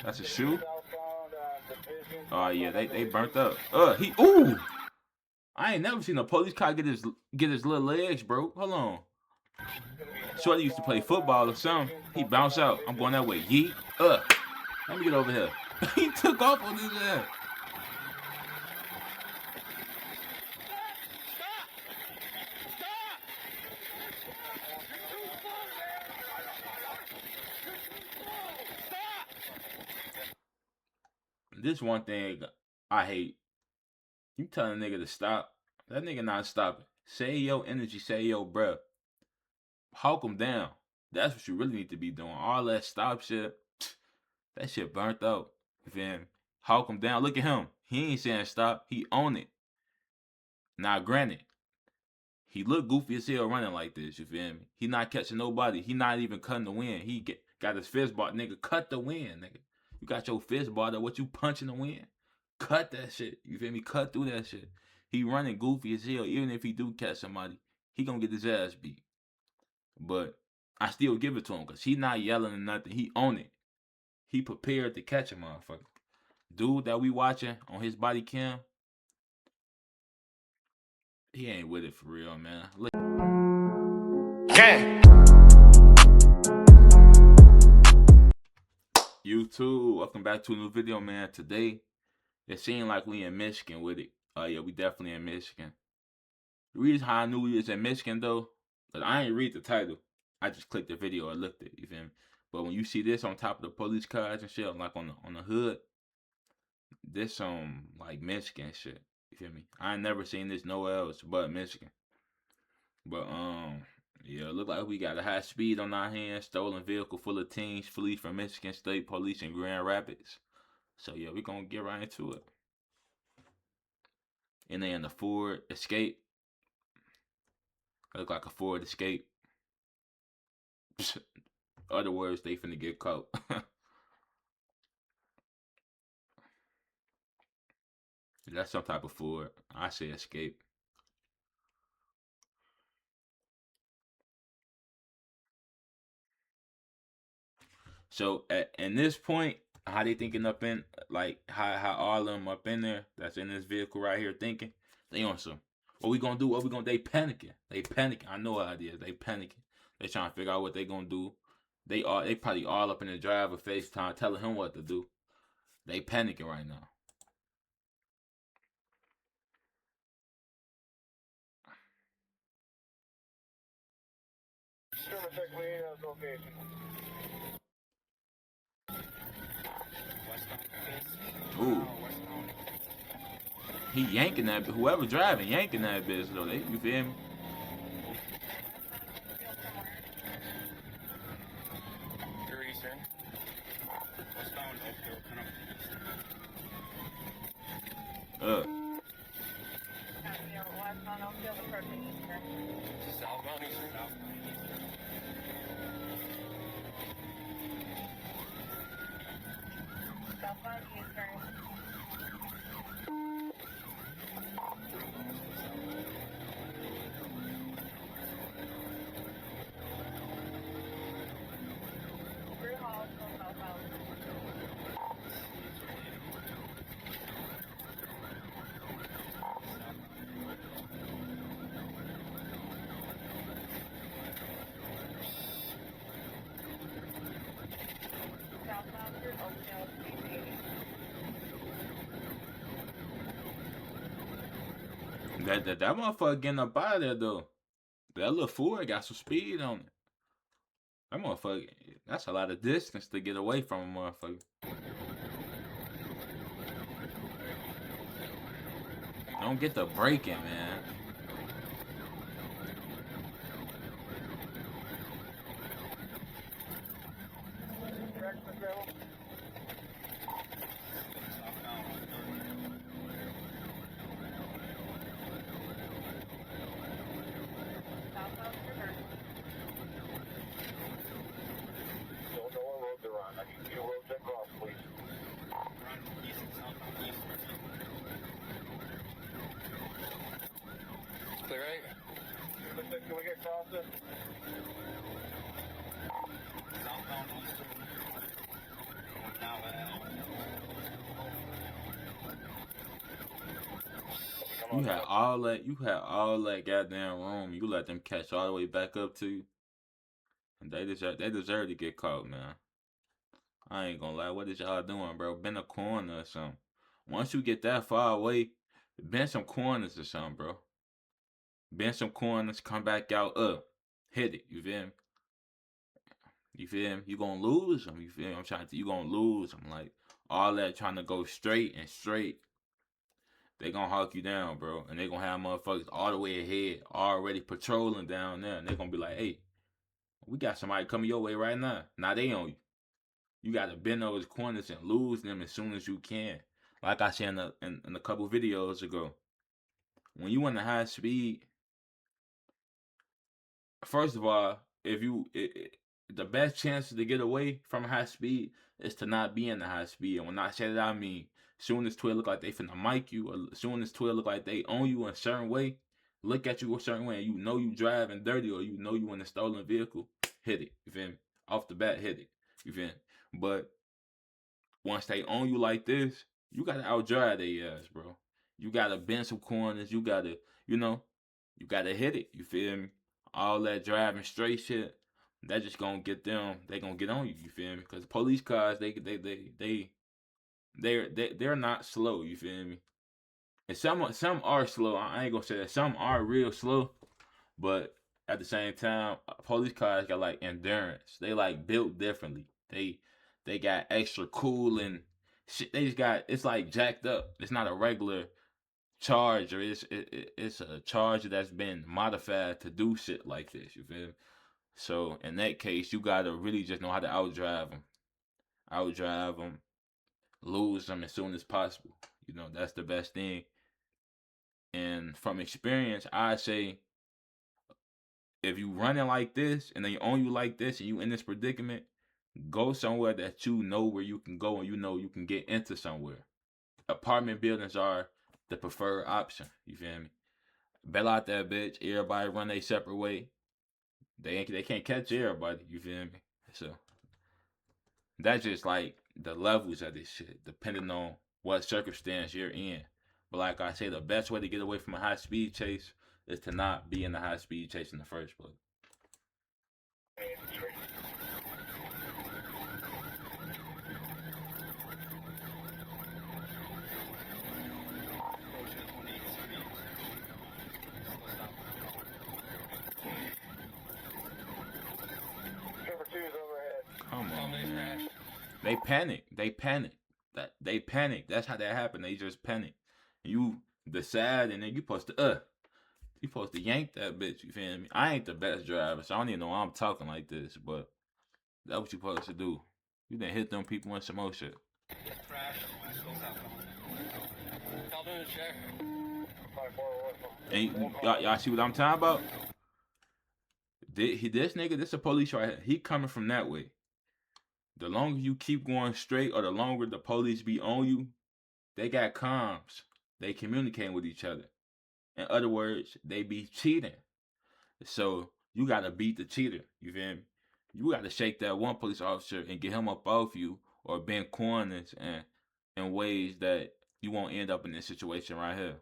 That's a shoe. Oh yeah, they burnt up. Ooh! I ain't never seen a police car get his little legs, bro. Hold on. Shorty used to play football or something. He bounced out. I'm going that way. Yeet. Let me get over here. He took off on his ass. This one thing I hate. You telling a nigga to stop. That nigga not stopping. Say your energy, say your breath. Hawk him down. That's what you really need to be doing. All that stop shit, that shit burnt out. You feel me? Hawk him down. Look at him. He ain't saying stop. He own it. Now, granted, he look goofy as hell running like this. You feel me? He not catching nobody. He not even cutting the wind. He got his fist bar. Nigga, cut the wind, nigga. You got your fist bar there. What you punching the wind? Cut that shit. You feel me? Cut through that shit. He running goofy as hell. Even if he do catch somebody, he gonna get his ass beat. But I still give it to him because he not yelling or nothing. He own it. He prepared to catch a motherfucker. Dude that we watching on his body cam, he ain't with it for real, man. Look. YouTube, welcome back to a new video, man. Today, it seemed like we in Michigan with it. Yeah, we definitely in Michigan. The reason how I knew we was in Michigan, though, because I ain't read the title. I just clicked the video and looked at it, you feel me? But when you see this on top of the police cars and shit, like on the hood, this like Michigan shit, you feel me? I ain't never seen this nowhere else but Michigan. But yeah, it look like we got a high speed on our hands. Stolen vehicle full of teens flee from Michigan State Police in Grand Rapids. So yeah, we gonna get right into it. And then the Ford Escape. Look like a Ford Escape. Other words, they finna get caught. That's some type of Ford. I say Escape. So at this point, how they thinking up in, like, how all of them up in there that's in this vehicle right here thinking, they on some, what we gonna do, they panicking. They panicking. I know how it is. They panicking. They trying to figure out what they gonna do. They probably all up in the driver FaceTime telling him what to do. They panicking right now. Ooh. He yanking that, whoever driving, yanking that bitch though. You feel me? That motherfucker getting up out of there though. That little Ford got some speed on it. That motherfucker, that's a lot of distance to get away from a motherfucker. Don't get the braking, man. Clear right? Can we get across it? Southbound Eastern. Now You had all that goddamn room. You let them catch all the way back up to you, and they deserve to get caught, man. I ain't gonna lie. What is y'all doing, bro? Bend a corner or something. Once you get that far away, bend some corners or something, bro. Bend some corners, come back out, hit it. You feel me? You feel me? You gonna lose them. You feel me? You gonna lose them. Like, all that trying to go straight and straight, they gonna hawk you down, bro. And they gonna have motherfuckers all the way ahead, already patrolling down there. And they gonna be like, hey, we got somebody coming your way right now. Now they on you. You gotta bend those corners and lose them as soon as you can. Like I said in a couple videos ago, when you in the high speed, first of all, if you the best chance to get away from high speed is to not be in the high speed. And when I say that, I mean soon as Twitter look like they finna mic you, or soon as Twitter look like they own you in a certain way, look at you a certain way, and you know you driving dirty, or you know you in a stolen vehicle, hit it. You feel me? Off the bat, hit it. You feel me? But once they own you like this, you gotta outdrive their ass, bro. You gotta bend some corners. You gotta, you gotta hit it. You feel me? All that driving straight shit, that just gonna get them. They gonna get on you. You feel me? Because police cars, they're not slow. You feel me? And some are slow. I ain't gonna say that. Some are real slow, but at the same time, police cars got like endurance. They like built differently. They got extra cooling shit. They just got, it's like jacked up. It's not a regular Charger. It's a Charger that's been modified to do shit like this. You feel me? So in that case, you gotta really just know how to outdrive them, lose them as soon as possible. That's the best thing. And from experience, I say, if you running like this and they own you like this and you in this predicament, go somewhere that you know where you can go and you know you can get into somewhere. Apartment buildings are the preferred option. You feel me? Bail out that bitch. Everybody run a separate way. They can't catch everybody. You feel me? So that's just like the levels of this shit, depending on what circumstance you're in. But like I say, the best way to get away from a high speed chase is to not be in the high speed chase in the first place. Come on, man. They panic. They panic. That's how that happened. They just panic. You decide, and then you supposed to yank that bitch. You feel me? I ain't the best driver, so I don't even know why I'm talking like this, but that's what you supposed to do. You done hit them people in some more shit. And y'all see what I'm talking about? This nigga, this a police right here. He coming from that way. The longer you keep going straight, or the longer the police be on you, they got comms. They communicating with each other. In other words, they be cheating. So you gotta beat the cheater. You feel me? You gotta shake that one police officer and get him up off you, or bend corners and in ways that you won't end up in this situation right here.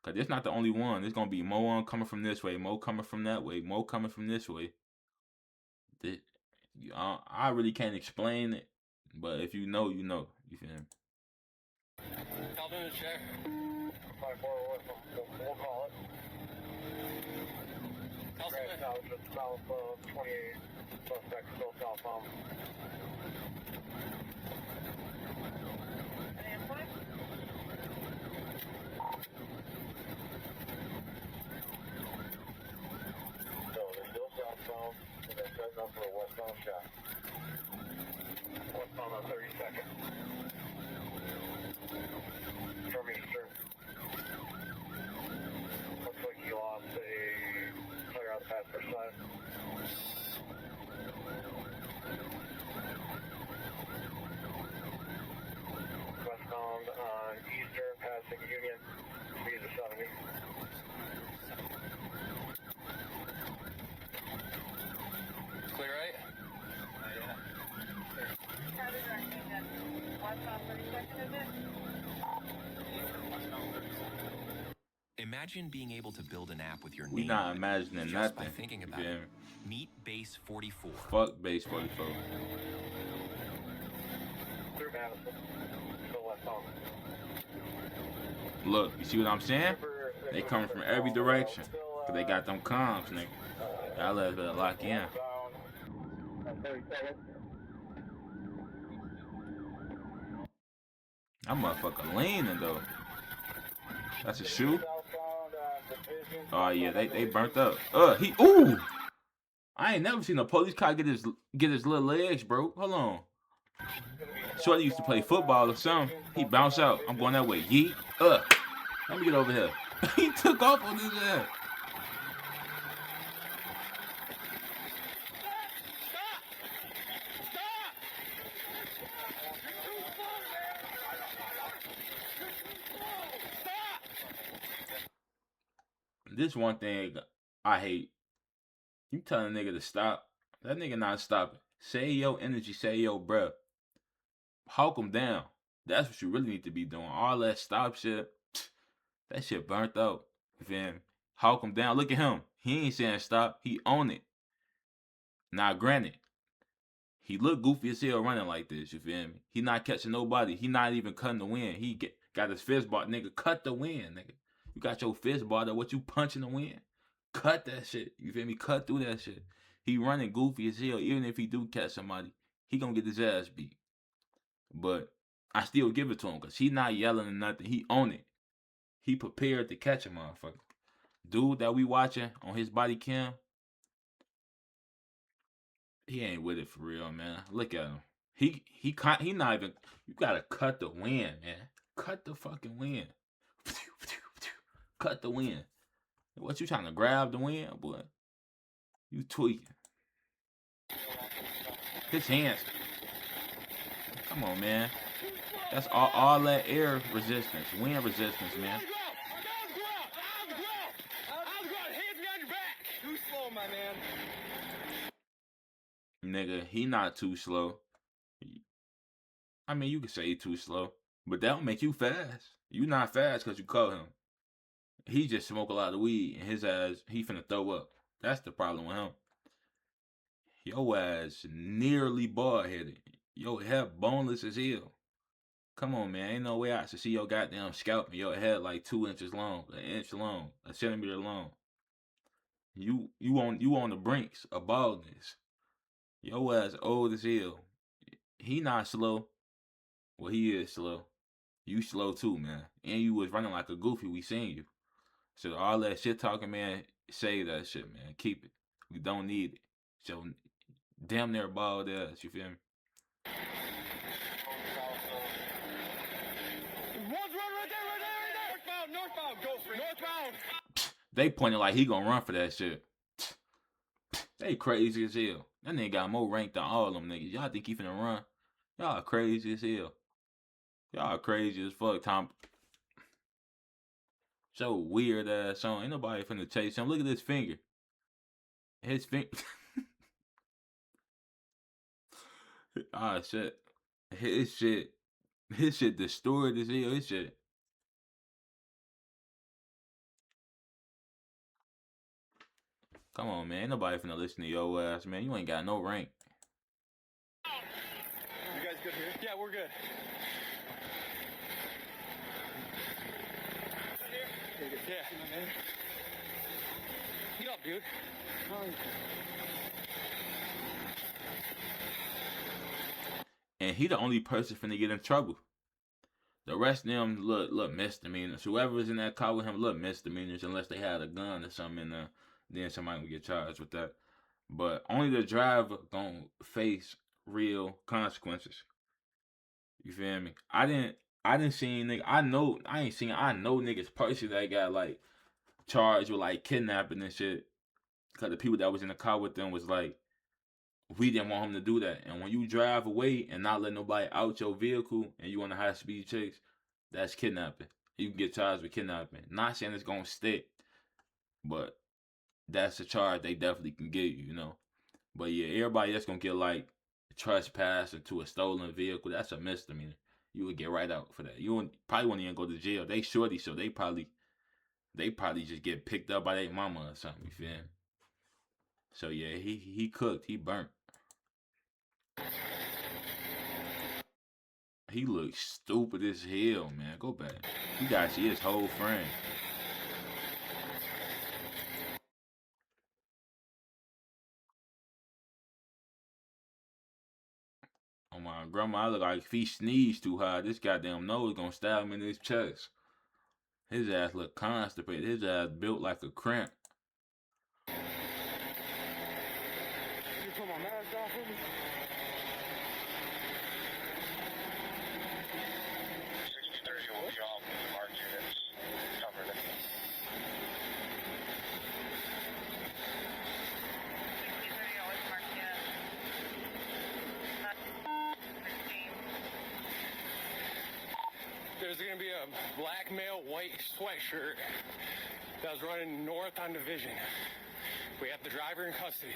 Cause it's not the only one. There's gonna be more coming from this way, more coming from that way, more coming from this way. I really can't explain it, but if you know, you know. You feel me? I'll do the check. 541, we'll call it. South 28, suspect still southbound. So they're still southbound, and they're setting up for a westbound shot. Westbound on 32nd. From Eastern. Looks like he lost a player on the passenger side. Westbound on Eastern, passing Union, speeds of 70. Clear right? Yeah. Westbound 32nd, is it? Westbound 32nd. Imagine being able to build an app with your We name not on it, imagining just by nothing. thinking You about feel it. me? Meet Base 44. Fuck base 44. Look, you see what I'm saying? They coming from every direction. Cause they got them comms, nigga. Y'all let better lock in. That motherfucker leaning though. That's a shoe. Oh yeah, they burnt up. Ooh! I ain't never seen a police car get his little legs broke. Hold on. Shorty used to play football or something. He bounced out. I'm going that way. Yeet. Let me get over here. He took off on his ass. This one thing I hate. You telling a nigga to stop. That nigga not stopping. Say your energy, say yo, bruh. Hawk him down. That's what you really need to be doing. All that stop shit, that shit burnt out. You feel me? Hawk him down. Look at him. He ain't saying stop. He own it. Now, granted, he look goofy as hell running like this. You feel me? He not catching nobody. He not even cutting the wind. He got his fist bar. Nigga, cut the wind, nigga. You got your fist bar there. What you punching the wind? Cut that shit. You feel me? Cut through that shit. He running goofy as hell. Even if he do catch somebody, he gonna get his ass beat. But I still give it to him because he not yelling or nothing. He own it. He prepared to catch a motherfucker. Dude that we watching on his body cam, he ain't with it for real, man. Look at him. He not even. You gotta cut the wind, man. Cut the fucking wind. Cut the wind. What you trying to grab the wind, boy? You tweaking. His hands. Come on, man. That's all that air resistance, wind resistance, man. Too slow, my man. Nigga, he not too slow. I mean, you could say he too slow, but that don't make you fast. You not fast because you caught him. He just smoke a lot of weed and his ass, he finna throw up. That's the problem with him. Your ass nearly bald headed. Your head boneless as hell. Come on, man. Ain't no way I should see your goddamn scalp and your head like 2 inches long, an inch long, a centimeter long. You on the brinks of baldness. Your ass old as hell. He not slow. Well, he is slow. You slow too, man. And you was running like a goofy. We seen you. So all that shit talking, man, save that shit, man. Keep it. We don't need it. So damn near bald ass. You feel me? One's run right there. Northbound, go for it. Northbound. They pointing like he gonna run for that shit. They crazy as hell. That nigga got more rank than all them niggas. Y'all think he finna run? Y'all crazy as hell. Y'all crazy as fuck, Tom. So weird ass song. Ain't nobody finna chase him. Look at his finger. His finger. Ah, shit. His shit. His shit distorted as hell. His shit. Come on, man. Ain't nobody finna listen to your ass, man. You ain't got no rank. You guys good here? Yeah, we're good. Yeah. Get up, dude. And he the only person finna get in trouble. The rest of them look misdemeanors. Whoever was in that car with him look misdemeanors unless they had a gun or something in there. Then somebody would get charged with that. But only the driver gonna face real consequences. You feel me? I didn't see nigga. I know niggas personally that got like charged with like kidnapping and shit. Cause the people that was in the car with them was like, we didn't want him to do that. And when you drive away and not let nobody out your vehicle and you on a high speed chase, that's kidnapping. You can get charged with kidnapping. Not saying it's gonna stick, but that's a charge they definitely can give you, you know. But yeah, everybody that's gonna get like trespass into a stolen vehicle, that's a misdemeanor. You would get right out for that. You probably won't even go to jail. They shorty, so they probably they probably just get picked up by their mama or something, you feel me? So yeah, he cooked, he burnt. He looks stupid as hell, man. Go back. You gotta see his whole frame. Oh my grandma, I look like if he sneezed too hard, this goddamn nose gonna stab him in his chest. His ass look constipated. His ass built like a cramp. You put my mask off for me? 60-30 will be off with the mark units covered. There's going to be a black male white sweatshirt that was running north on Division. We have the driver in custody.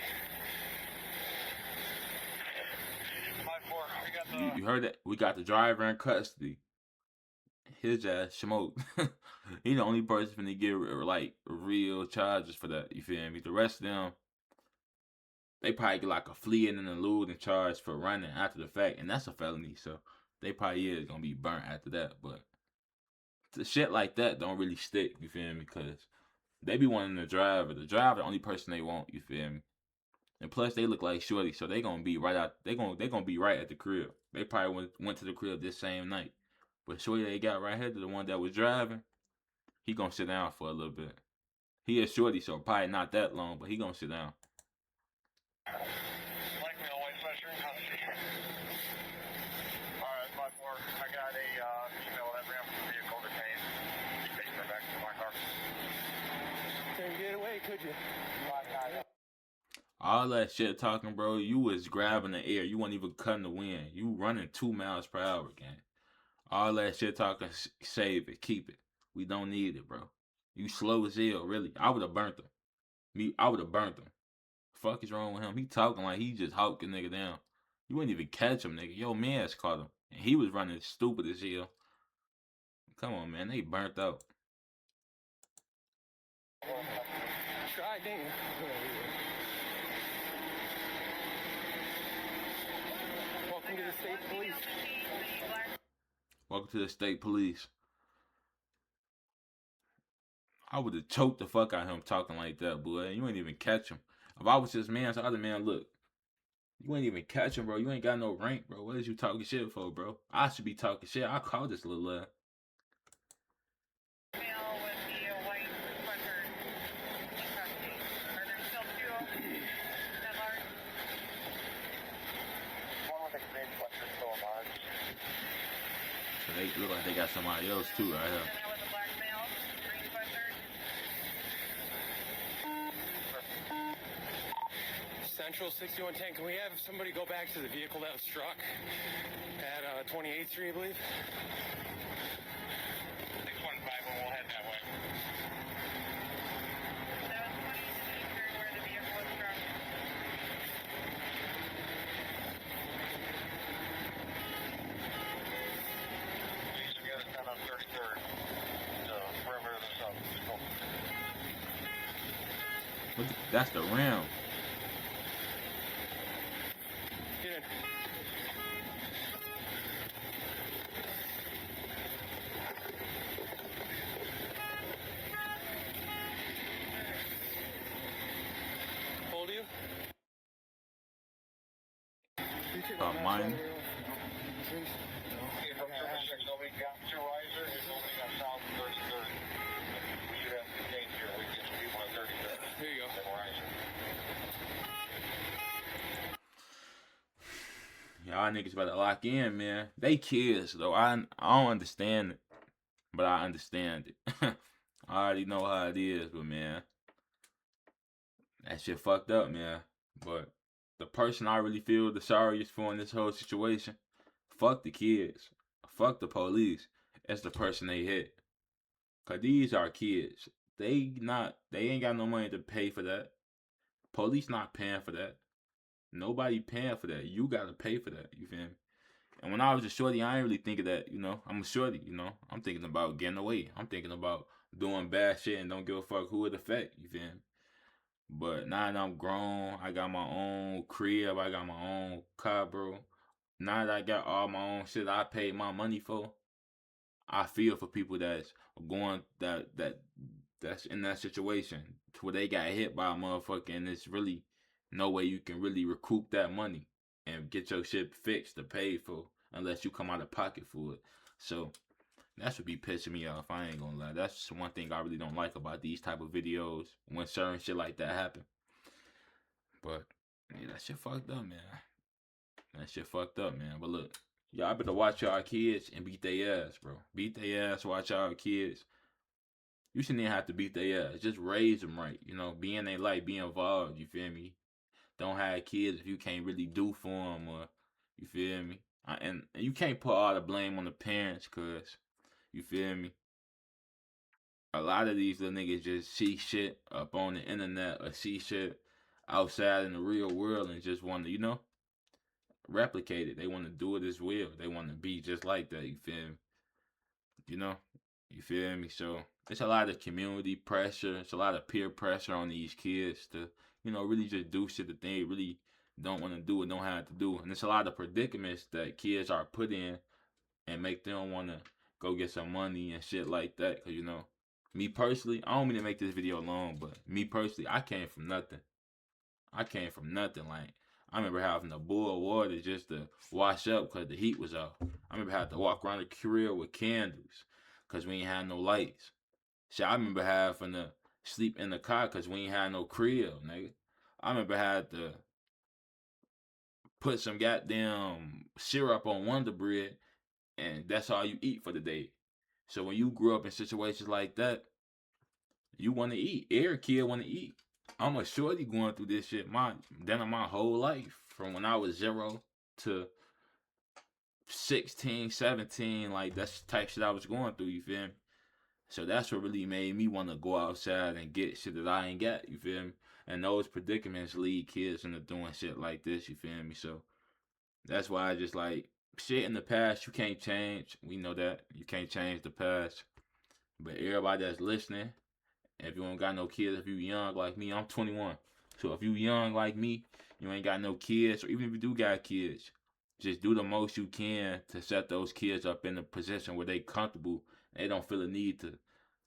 5-4, we got the... You heard that? We got the driver in custody. His ass smoked. He the only person finna get like real charges for that. You feel me? The rest of them, they probably get like a fleeing and eluding charge for running after the fact, and that's a felony. So they probably is gonna be burnt after that. But the shit like that don't really stick. You feel me? Because they be wanting the driver. The driver the only person they want. You feel me? And plus they look like shorty, so they gonna be right out. They gonna be right at the crib. They probably went to the crib this same night. But shorty they got right here, the one that was driving, he gonna sit down for a little bit. He is shorty, so probably not that long, but he gonna sit down. Black male white sweatshirt in custody. Alright, 5-4, I got a female that ran from the vehicle detained. Taking her back to my car. Couldn't get away, could you? All that shit talking, bro, you was grabbing the air. You weren't even cutting the wind. You running 2 miles per hour, gang. All that shit talking, save it, keep it. We don't need it, bro. You slow as hell, really. I would have burnt him. I would have burnt him. Fuck is wrong with him? He talking like he just hawked a nigga down. You wouldn't even catch him, nigga. Yo, man's caught him. And he was running stupid as hell. Come on, man. They burnt out. Try again. Welcome to the state police. Welcome to the state police. I would have choked the fuck out of him talking like that, boy. You ain't even catch him. If I was this man, the other man, look. You ain't even catch him, bro. You ain't got no rank, bro. What is you talking shit for, bro? I should be talking shit. I call this little lad. Male with the white sweatshirt in custody. Are there still two at large? One with the green sweatshirt still at large. So they look like they got somebody else too right here. And that was a black male, green sweatshirt. Central 6110, can we have somebody go back to the vehicle that was struck at 28th Street, I believe? 615, and we'll head that way. That was 28th Street where the vehicle was struck. Please, we got it down on 33rd, the perimeter of the south. That's the rim. Get in. Hold you. Mine. Nobody got two risers and nobody got south 33rd. We should have detained here. We get some people on 33rd. Here you go. Y'all niggas better lock in, man. They kids, though. I don't understand it, but I understand it. I already know how it is, but man, that shit fucked up, man. But the person I really feel the sorriest for in this whole situation, fuck the kids, fuck the police. It's the person they hit. Cause these are kids. They ain't got no money to pay for that. Police not paying for that. Nobody paying for that. You gotta pay for that. You feel me? And when I was a shorty, I ain't really think of that, you know. I'm a shorty, you know. I'm thinking about getting away. I'm thinking about doing bad shit and don't give a fuck who it affect. You feel me? But now that I'm grown, I got my own crib, I got my own car, bro. Now that I got all my own shit I paid my money for, I feel for people that's going that's in that situation to where they got hit by a motherfucker and it's really no way you can really recoup that money and get your shit fixed or paid for unless you come out of pocket for it. So that's what be pissing me off. I ain't gonna lie. That's one thing I really don't like about these type of videos when certain shit like that happen. But yeah, that shit fucked up, man. That shit fucked up, man. But look, y'all better watch y'all kids and beat their ass, bro. Beat their ass, watch y'all kids. You shouldn't even have to beat their ass. Just raise them right. You know, be in their life, be involved. You feel me? Don't have kids if you can't really do for them, or you feel me? And you can't put all the blame on the parents, cause you feel me? A lot of these little niggas just see shit up on the internet or see shit outside in the real world and just want to, you know, replicate it. They want to do it as well. They want to be just like that. You feel me? You know, you feel me? So it's a lot of community pressure. It's a lot of peer pressure on these kids to, you know, really just do shit that they really don't want to do and don't have to do. And it's a lot of predicaments that kids are put in and make them want to go get some money and shit like that. Cause you know, me personally, I don't mean to make this video long, but me personally, I came from nothing. I came from nothing. Like, I remember having to boil water just to wash up because the heat was off. I remember having to walk around the crib with candles because we ain't had no lights. Shit, I remember having to sleep in the car because we ain't had no crib, nigga. I remember having to put some goddamn syrup on Wonder Bread and that's all you eat for the day. So when you grew up in situations like that, you want to eat. Every kid want to eat. I'm a shorty going through this shit my whole life. From when I was 0 to 16, 17, like that's the type shit I was going through, you feel me? So that's what really made me want to go outside and get shit that I ain't got, you feel me? And those predicaments lead kids into doing shit like this, you feel me? So that's why I just like, shit in the past you can't change. We know that. You can't change the past. But everybody that's listening, if you ain't got no kids, if you young like me, I'm 21. So if you young like me, you ain't got no kids, or even if you do got kids, just do the most you can to set those kids up in a position where they comfortable. They don't feel the need to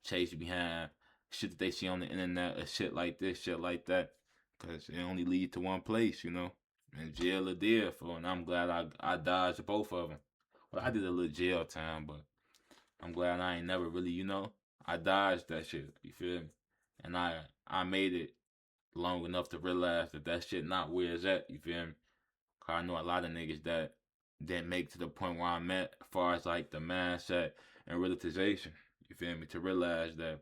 chase behind shit that they see on the internet or shit like this, shit like that. Because it only lead to one place, you know. And jail or death. And I'm glad I dodged both of them. Well, I did a little jail time, but I'm glad I ain't never really, you know, I dodged that shit. You feel me? And I made it long enough to realize that shit not where it's at. You feel me? Cause I know a lot of niggas that didn't make to the point where I'm at, as far as like the mindset and realization. You feel me? To realize that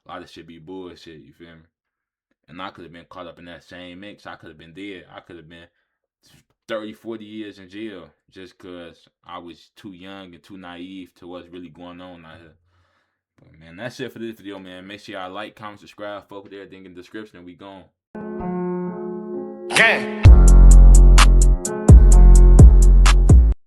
a lot of shit be bullshit. You feel me? And I could have been caught up in that same mix. I could have been dead. I could have been 30, 40 years in jail just because I was too young and too naive to what's really going on out here. But man, that's it for this video, man. Make sure y'all like, comment, subscribe, fuck with everything in the description, and we gone. Gang.